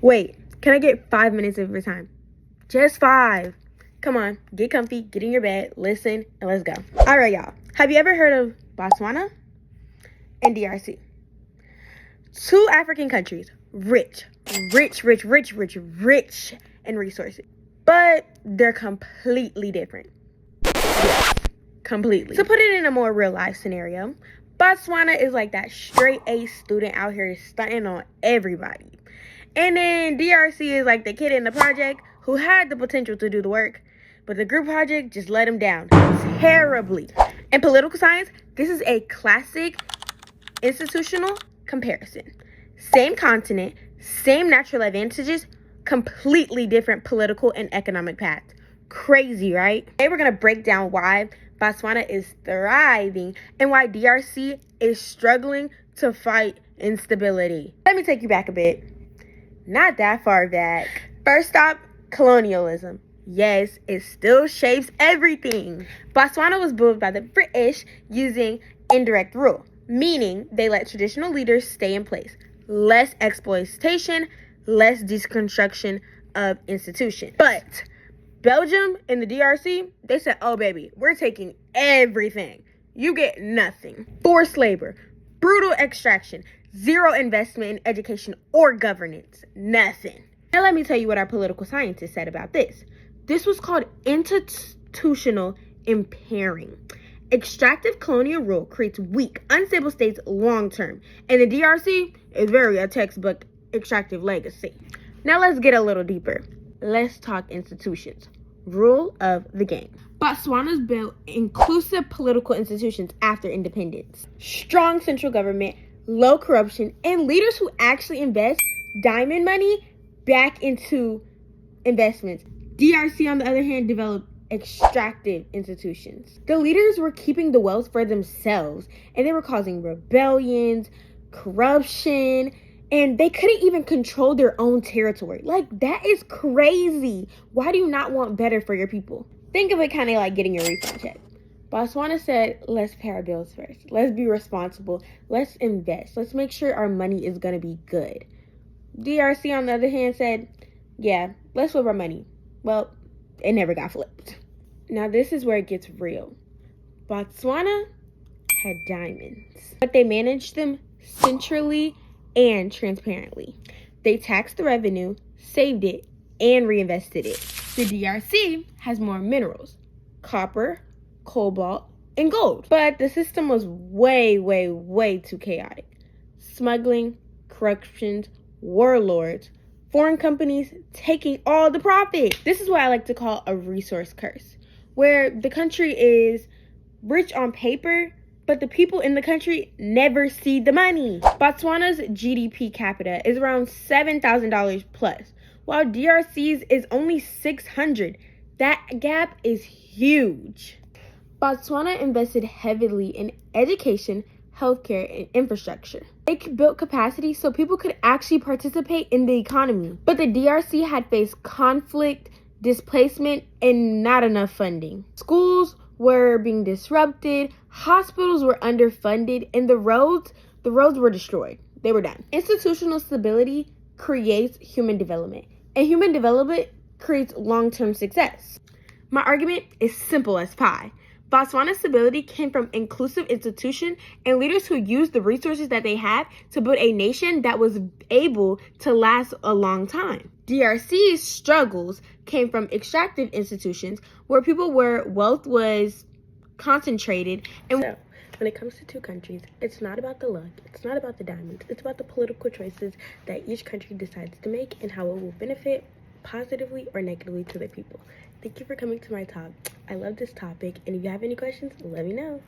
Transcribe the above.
Wait, can I get 5 minutes of your time? Just 5. Come on, get comfy, get in your bed, listen, and let's go. All right, y'all. Have you ever heard of Botswana and DRC? Two African countries, rich in resources. But they're completely different. Yes, completely. To put it in a more real life scenario, Botswana is like that straight A student out here stunting on everybody. And then DRC is like the kid in the project who had the potential to do the work, but the group project just let him down terribly. In political science, this is a classic institutional comparison. Same continent, same natural advantages, completely different political and economic paths. Crazy, right? Today we're going to break down why Botswana is thriving and why DRC is struggling to fight instability. Let me take you back a bit. Not that far back. First stop, colonialism. Yes, it still shapes everything. Botswana was built by the British using indirect rule, meaning they let traditional leaders stay in place. Less exploitation, less deconstruction of institutions. But Belgium and the DRC, they said, oh baby, we're taking everything. You get nothing. Forced labor, brutal extraction, zero investment in education or governance. Nothing. Now let me tell you what our political scientists said about this. This was called institutional impairing. Extractive colonial rule creates weak, unstable states long term. And the DRC is very a textbook extractive legacy. Now let's get a little deeper. Let's talk institutions. Rule of the game. Botswana's built inclusive political institutions after independence. Strong central government, low corruption, and leaders who actually invest diamond money back into investments. DRC, on the other hand, developed extractive institutions. The leaders were keeping the wealth for themselves, and they were causing rebellions, corruption, and they couldn't even control their own territory. Like, that is crazy. Why do you not want better for your people? Think of it kind of like getting your refund check. Botswana said, let's pay our bills first. Let's be responsible. Let's invest. Let's make sure our money is going to be good. DRC, on the other hand, said, yeah, let's flip our money. Well, it never got flipped. Now, this is where it gets real. Botswana had diamonds, but they managed them centrally and transparently. They taxed the revenue, saved it, and reinvested it. The DRC has more minerals, copper, cobalt, and gold. But the system was way too chaotic. Smuggling, corruption, warlords, foreign companies taking all the profit. This is what I like to call a resource curse, where the country is rich on paper, but the people in the country never see the money. Botswana's GDP capita is around $7,000 plus, while DRC's is only $600. That gap is huge. Botswana invested heavily in education, healthcare, and infrastructure. They built capacity so people could actually participate in the economy. But the DRC had faced conflict, displacement, and not enough funding. Schools were being disrupted, hospitals were underfunded, and the roads were destroyed. They were done. Institutional stability creates human development, and human development creates long-term success. My argument is simple as pie. Botswana's stability came from inclusive institutions and leaders who used the resources that they had to build a nation that was able to last a long time. DRC's struggles came from extractive institutions where wealth was concentrated. And so, when it comes to two countries, it's not about the luck, it's not about the diamonds, it's about the political choices that each country decides to make and how it will benefit positively or negatively to their people. Thank you for coming to my talk. I love this topic, and if you have any questions, let me know.